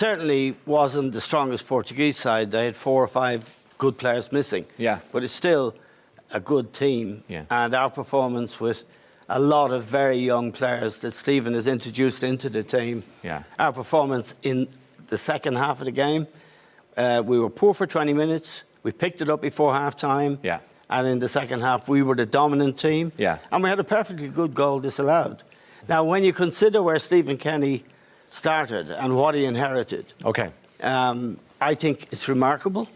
certainly wasn't the strongest Portuguese side. They had 4 or 5 good players missing. Yeah. But it's still a good team. Yeah. And our performance with a lot of very young players that Stephen has introduced into the team. Yeah. Our performance in the second half of the game, we were poor for 20 minutes. We picked it up before half-time. Yeah. And in the second half, we were the dominant team. Yeah. And we had a perfectly good goal disallowed. Now, when you consider where Stephen Kenny started and what he inherited, Okay. I think it's remarkable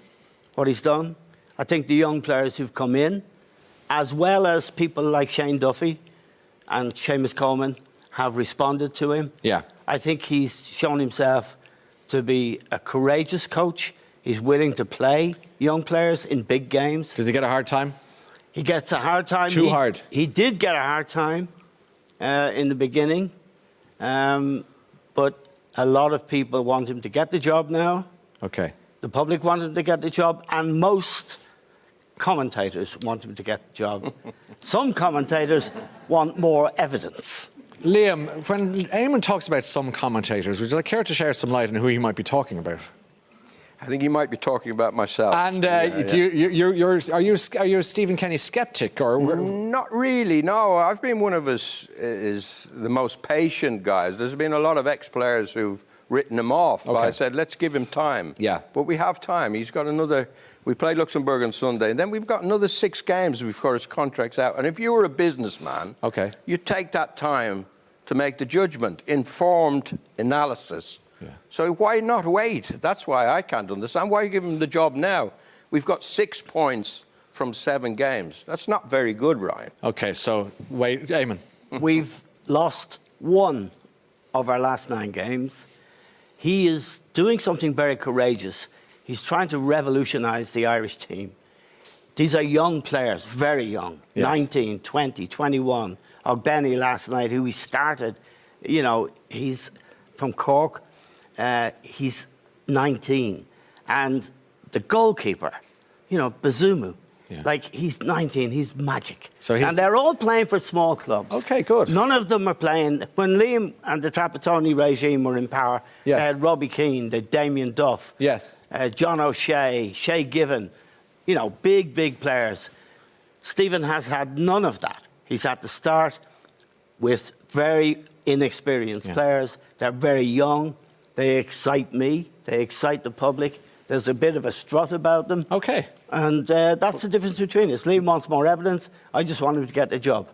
what he's done. I think the young players who've come in, as well as people like Shane Duffy and Seamus Coleman, have responded to him. Yeah. I think he's shown himself to be a courageous coach. He's willing to play young players in big games. Does he get a hard time? He gets a hard time. Too hard. He did get a hard time in the beginning. But a lot of people want him to get the job now. Okay. The public want him to get the job, and most commentators want him to get the job. Some commentators want more evidence. Liam, when Eamon talks about some commentators, would you care to share some light on who he might be talking about? I think he might be talking about myself. And are you a Stephen Kenny skeptic, or not really? No, I've been one of the most patient guys. There's been a lot of ex-players who've written him off, but I said let's give him time. Yeah. But we have time. He's got another. We played Luxembourg on Sunday, and then we've got another 6 games before his contract's out. And if you were a businessman, you take that time to make the judgment, informed analysis. Yeah. So why not wait? That's why I can't understand. Why give him the job now? We've got 6 points from 7 games. That's not very good, Ryan. Okay, so wait, Eamon. We've lost 1 of our last 9 games. He is doing something very courageous. He's trying to revolutionise the Irish team. These are young players, very young, yes. 19, 20, 21. Ogbenny last night, who he started, you know, he's from Cork. He's 19. And the goalkeeper, you know, Bazumu, like, he's 19, he's magic. So and they're all playing for small clubs. Okay, good. None of them are playing. When Liam and the Trapattoni regime were in power, they had Robbie Keane, they had Damien Duff, John O'Shea, Shay Given, you know, big players. Stephen has had none of that. He's had to start with very inexperienced players. They're very young. They excite me. They excite the public. There's a bit of a strut about them. Okay. And that's the difference between us. Liam wants more evidence. I just want him to get the job.